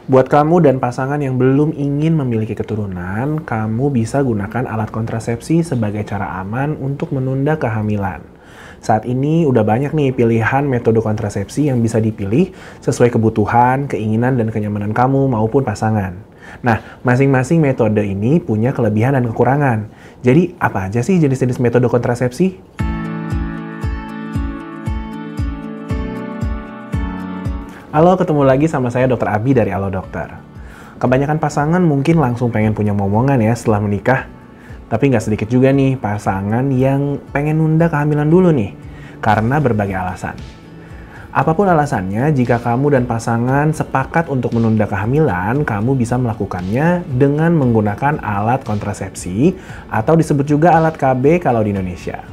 Buat kamu dan pasangan yang belum ingin memiliki keturunan, kamu bisa gunakan alat kontrasepsi sebagai cara aman untuk menunda kehamilan. Saat ini udah banyak nih pilihan metode kontrasepsi yang bisa dipilih sesuai kebutuhan, keinginan, dan kenyamanan kamu maupun pasangan. Nah, masing-masing metode ini punya kelebihan dan kekurangan. Jadi, apa aja sih jenis-jenis metode kontrasepsi? Halo, ketemu lagi sama saya Dr. Abi dari Halo Dokter. Kebanyakan pasangan mungkin langsung pengen punya momongan ya setelah menikah. Tapi nggak sedikit juga nih pasangan yang pengen nunda kehamilan dulu nih, karena berbagai alasan. Apapun alasannya, jika kamu dan pasangan sepakat untuk menunda kehamilan, kamu bisa melakukannya dengan menggunakan alat kontrasepsi atau disebut juga alat KB kalau di Indonesia.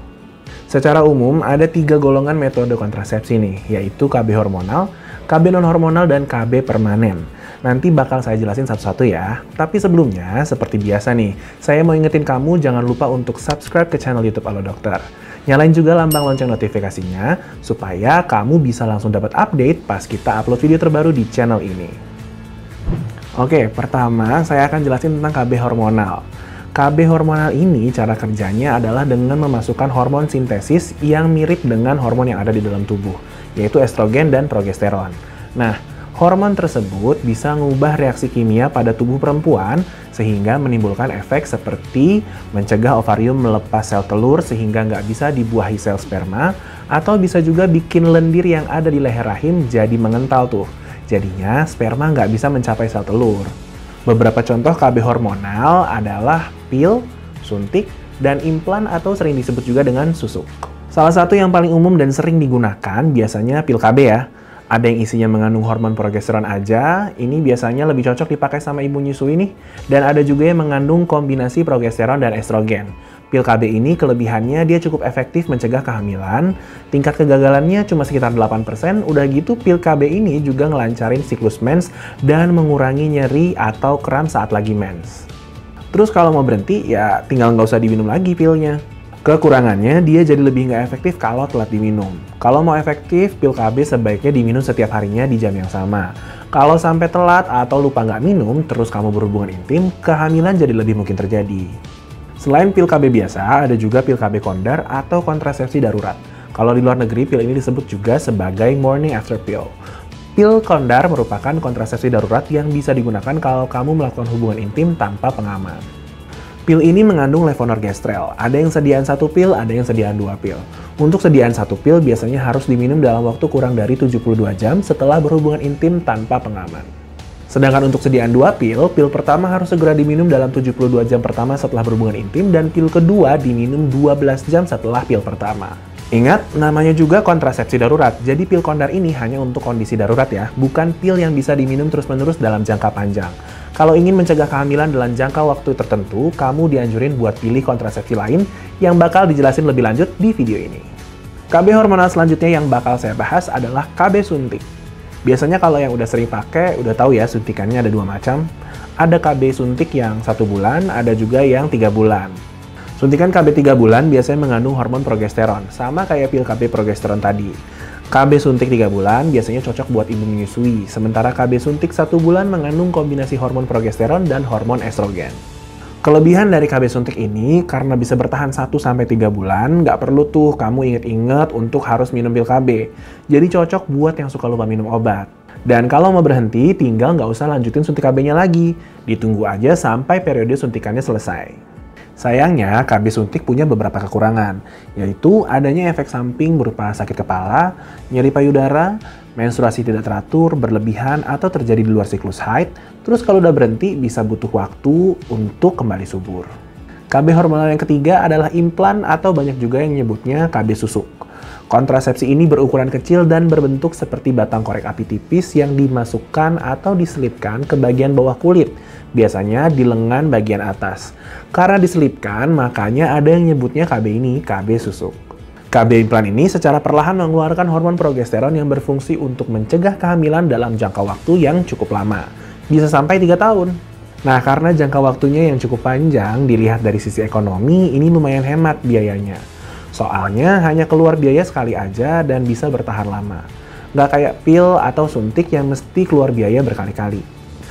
Secara umum, ada 3 golongan metode kontrasepsi nih, yaitu KB hormonal, KB non-hormonal, dan KB permanen. Nanti bakal saya jelasin satu-satu ya. Tapi sebelumnya, seperti biasa nih, saya mau ingetin kamu jangan lupa untuk subscribe ke channel YouTube Halo Dokter. Nyalain juga lambang lonceng notifikasinya, supaya kamu bisa langsung dapat update pas kita upload video terbaru di channel ini. Oke, pertama saya akan jelasin tentang KB hormonal. KB hormonal ini cara kerjanya adalah dengan memasukkan hormon sintesis yang mirip dengan hormon yang ada di dalam tubuh, yaitu estrogen dan progesteron. Nah, hormon tersebut bisa mengubah reaksi kimia pada tubuh perempuan sehingga menimbulkan efek seperti mencegah ovarium melepas sel telur sehingga nggak bisa dibuahi sel sperma, atau bisa juga bikin lendir yang ada di leher rahim jadi mengental tuh. Jadinya sperma nggak bisa mencapai sel telur. Beberapa contoh KB hormonal adalah pil, suntik, dan implan atau sering disebut juga dengan susuk. Salah satu yang paling umum dan sering digunakan biasanya pil KB ya. Ada yang isinya mengandung hormon progesteron aja, ini biasanya lebih cocok dipakai sama ibu nyusui nih. Dan ada juga yang mengandung kombinasi progesteron dan estrogen. Pil KB ini kelebihannya dia cukup efektif mencegah kehamilan, tingkat kegagalannya cuma sekitar 8%, udah gitu pil KB ini juga ngelancarin siklus mens dan mengurangi nyeri atau kram saat lagi mens. Terus kalau mau berhenti, ya tinggal nggak usah diminum lagi pilnya. Kekurangannya, dia jadi lebih nggak efektif kalau telat diminum. Kalau mau efektif, pil KB sebaiknya diminum setiap harinya di jam yang sama. Kalau sampai telat atau lupa nggak minum, terus kamu berhubungan intim, kehamilan jadi lebih mungkin terjadi. Selain pil KB biasa, ada juga pil KB kondar atau kontrasepsi darurat. Kalau di luar negeri, pil ini disebut juga sebagai morning after pill. Pil kondar merupakan kontrasepsi darurat yang bisa digunakan kalau kamu melakukan hubungan intim tanpa pengaman. Pil ini mengandung levonorgestrel. Ada yang sediaan 1 pil, ada yang sediaan 2 pil. Untuk sediaan 1 pil biasanya harus diminum dalam waktu kurang dari 72 jam setelah berhubungan intim tanpa pengaman. Sedangkan untuk sediaan 2 pil, pil pertama harus segera diminum dalam 72 jam pertama setelah berhubungan intim dan pil kedua diminum 12 jam setelah pil pertama. Ingat, namanya juga kontrasepsi darurat, jadi pil kondar ini hanya untuk kondisi darurat ya, bukan pil yang bisa diminum terus-menerus dalam jangka panjang. Kalau ingin mencegah kehamilan dalam jangka waktu tertentu, kamu dianjurin buat pilih kontrasepsi lain yang bakal dijelasin lebih lanjut di video ini. KB hormonal selanjutnya yang bakal saya bahas adalah KB suntik. Biasanya kalau yang udah sering pakai, udah tahu ya suntikannya ada 2 macam. Ada KB suntik yang 1 bulan, ada juga yang 3 bulan. Suntikan KB 3 bulan biasanya mengandung hormon progesteron, sama kayak pil KB progesteron tadi. KB suntik 3 bulan biasanya cocok buat ibu menyusui, sementara KB suntik 1 bulan mengandung kombinasi hormon progesteron dan hormon estrogen. Kelebihan dari KB suntik ini, karena bisa bertahan 1-3 bulan, nggak perlu tuh kamu inget-inget untuk harus minum pil KB. Jadi cocok buat yang suka lupa minum obat. Dan kalau mau berhenti, tinggal nggak usah lanjutin suntik KB-nya lagi. Ditunggu aja sampai periode suntikannya selesai. Sayangnya, KB suntik punya beberapa kekurangan, yaitu adanya efek samping berupa sakit kepala, nyeri payudara, menstruasi tidak teratur, berlebihan, atau terjadi di luar siklus haid. Terus kalau udah berhenti, bisa butuh waktu untuk kembali subur. KB hormonal yang ketiga adalah implan atau banyak juga yang menyebutnya KB susuk. Kontrasepsi ini berukuran kecil dan berbentuk seperti batang korek api tipis yang dimasukkan atau diselipkan ke bagian bawah kulit, biasanya di lengan bagian atas. Karena diselipkan, makanya ada yang nyebutnya KB ini KB susuk. KB implan ini secara perlahan mengeluarkan hormon progesteron yang berfungsi untuk mencegah kehamilan dalam jangka waktu yang cukup lama, bisa sampai 3 tahun. Nah, karena jangka waktunya yang cukup panjang, dilihat dari sisi ekonomi, ini lumayan hemat biayanya. Soalnya hanya keluar biaya sekali aja dan bisa bertahan lama. Nggak kayak pil atau suntik yang mesti keluar biaya berkali-kali.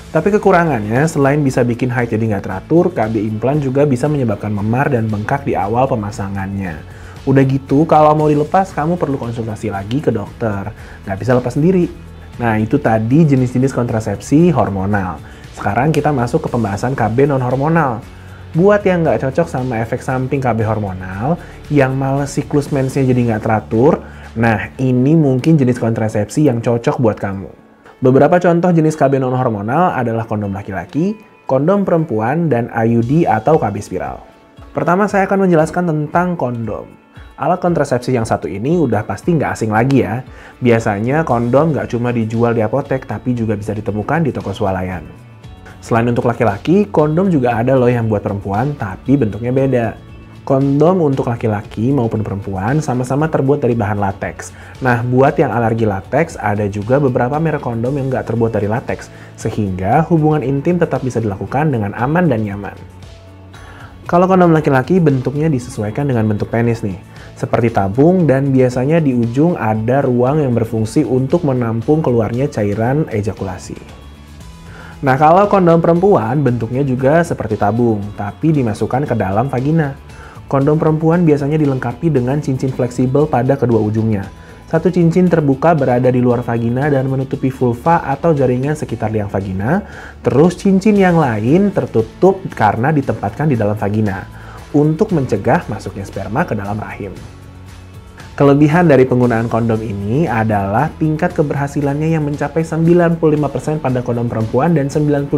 Tapi kekurangannya, selain bisa bikin haid jadi nggak teratur, KB implan juga bisa menyebabkan memar dan bengkak di awal pemasangannya. Udah gitu, kalau mau dilepas, kamu perlu konsultasi lagi ke dokter. Nggak bisa lepas sendiri. Nah, itu tadi jenis-jenis kontrasepsi hormonal. Sekarang kita masuk ke pembahasan KB non-hormonal. Buat yang nggak cocok sama efek samping KB hormonal, yang males siklus mensnya jadi nggak teratur, nah ini mungkin jenis kontrasepsi yang cocok buat kamu. Beberapa contoh jenis KB non-hormonal adalah kondom laki-laki, kondom perempuan, dan IUD atau KB spiral. Pertama, saya akan menjelaskan tentang kondom. Alat kontrasepsi yang satu ini udah pasti nggak asing lagi ya. Biasanya kondom nggak cuma dijual di apotek, tapi juga bisa ditemukan di toko swalayan. Selain untuk laki-laki, kondom juga ada loh yang buat perempuan, tapi bentuknya beda. Kondom untuk laki-laki maupun perempuan sama-sama terbuat dari bahan lateks. Nah, buat yang alergi lateks, ada juga beberapa merek kondom yang nggak terbuat dari lateks, sehingga hubungan intim tetap bisa dilakukan dengan aman dan nyaman. Kalau kondom laki-laki bentuknya disesuaikan dengan bentuk penis nih, seperti tabung, dan biasanya di ujung ada ruang yang berfungsi untuk menampung keluarnya cairan ejakulasi. Nah, kalau kondom perempuan bentuknya juga seperti tabung, tapi dimasukkan ke dalam vagina. Kondom perempuan biasanya dilengkapi dengan cincin fleksibel pada kedua ujungnya. Satu cincin terbuka berada di luar vagina dan menutupi vulva atau jaringan sekitar liang vagina, terus cincin yang lain tertutup karena ditempatkan di dalam vagina, untuk mencegah masuknya sperma ke dalam rahim. Kelebihan dari penggunaan kondom ini adalah tingkat keberhasilannya yang mencapai 95% pada kondom perempuan dan 98%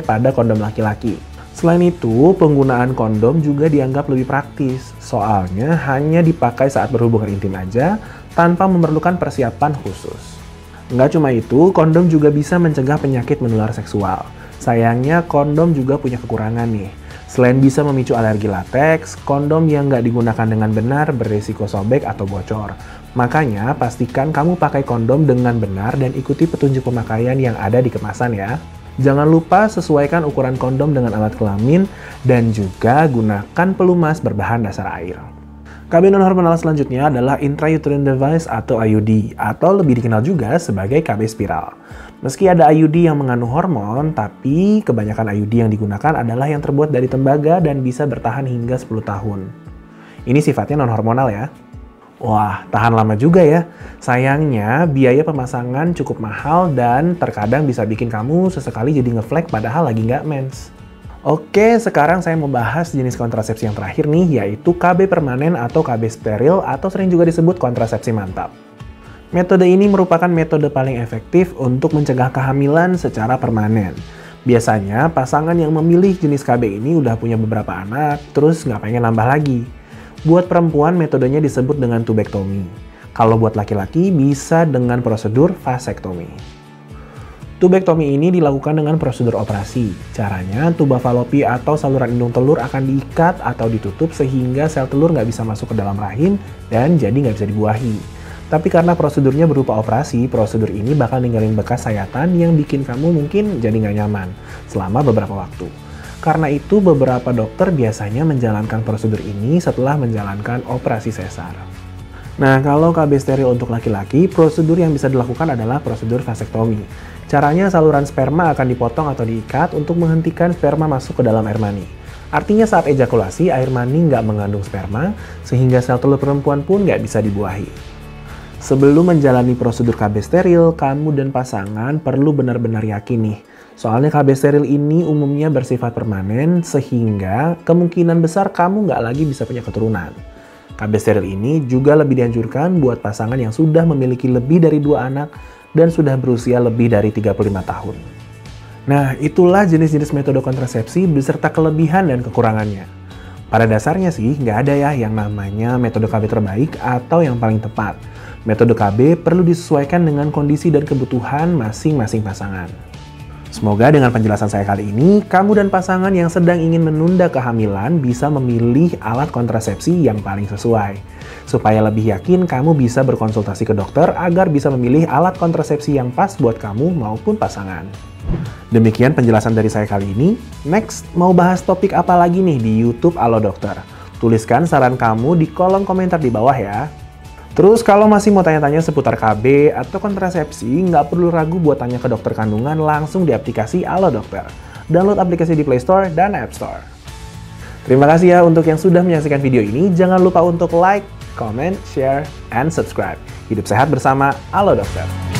pada kondom laki-laki. Selain itu, penggunaan kondom juga dianggap lebih praktis, soalnya hanya dipakai saat berhubungan intim aja, tanpa memerlukan persiapan khusus. Nggak cuma itu, kondom juga bisa mencegah penyakit menular seksual. Sayangnya, kondom juga punya kekurangan nih. Selain bisa memicu alergi lateks, kondom yang nggak digunakan dengan benar berisiko sobek atau bocor. Makanya, pastikan kamu pakai kondom dengan benar dan ikuti petunjuk pemakaian yang ada di kemasan ya. Jangan lupa sesuaikan ukuran kondom dengan alat kelamin dan juga gunakan pelumas berbahan dasar air. KB non-hormonal selanjutnya adalah intrauterine device atau IUD, atau lebih dikenal juga sebagai KB spiral. Meski ada IUD yang mengandung hormon, tapi kebanyakan IUD yang digunakan adalah yang terbuat dari tembaga dan bisa bertahan hingga 10 tahun. Ini sifatnya non-hormonal ya. Wah, tahan lama juga ya. Sayangnya, biaya pemasangan cukup mahal dan terkadang bisa bikin kamu sesekali jadi ngeflag padahal lagi nggak mens. Oke, sekarang saya mau bahas jenis kontrasepsi yang terakhir nih, yaitu KB permanen atau KB steril atau sering juga disebut kontrasepsi mantap. Metode ini merupakan metode paling efektif untuk mencegah kehamilan secara permanen. Biasanya, pasangan yang memilih jenis KB ini udah punya beberapa anak, terus nggak pengen nambah lagi. Buat perempuan, metodenya disebut dengan tubektomi. Kalau buat laki-laki, bisa dengan prosedur vasektomi. Tubektomi ini dilakukan dengan prosedur operasi. Caranya, tuba falopi atau saluran indung telur akan diikat atau ditutup sehingga sel telur nggak bisa masuk ke dalam rahim dan jadi nggak bisa dibuahi. Tapi karena prosedurnya berupa operasi, prosedur ini bakal ninggalin bekas sayatan yang bikin kamu mungkin jadi nggak nyaman selama beberapa waktu. Karena itu, beberapa dokter biasanya menjalankan prosedur ini setelah menjalankan operasi sesar. Nah, kalau KB steril untuk laki-laki, prosedur yang bisa dilakukan adalah prosedur vasektomi. Caranya, saluran sperma akan dipotong atau diikat untuk menghentikan sperma masuk ke dalam air mani. Artinya saat ejakulasi, air mani nggak mengandung sperma, sehingga sel telur perempuan pun nggak bisa dibuahi. Sebelum menjalani prosedur KB steril, kamu dan pasangan perlu benar-benar yakin nih. Soalnya KB steril ini umumnya bersifat permanen, sehingga kemungkinan besar kamu nggak lagi bisa punya keturunan. KB steril ini juga lebih dianjurkan buat pasangan yang sudah memiliki lebih dari 2 anak dan sudah berusia lebih dari 35 tahun. Nah, itulah jenis-jenis metode kontrasepsi beserta kelebihan dan kekurangannya. Pada dasarnya sih, nggak ada ya yang namanya metode KB terbaik atau yang paling tepat. Metode KB perlu disesuaikan dengan kondisi dan kebutuhan masing-masing pasangan. Semoga dengan penjelasan saya kali ini, kamu dan pasangan yang sedang ingin menunda kehamilan bisa memilih alat kontrasepsi yang paling sesuai. Supaya lebih yakin, kamu bisa berkonsultasi ke dokter agar bisa memilih alat kontrasepsi yang pas buat kamu maupun pasangan. Demikian penjelasan dari saya kali ini. Next, mau bahas topik apa lagi nih di YouTube Alo Dokter? Tuliskan saran kamu di kolom komentar di bawah ya. Terus kalau masih mau tanya-tanya seputar KB atau kontrasepsi, nggak perlu ragu buat tanya ke dokter kandungan langsung di aplikasi Alo Dokter. Download aplikasi di Play Store dan App Store. Terima kasih ya untuk yang sudah menyaksikan video ini. Jangan lupa untuk like, comment, share, and subscribe. Hidup sehat bersama Alo Dokter.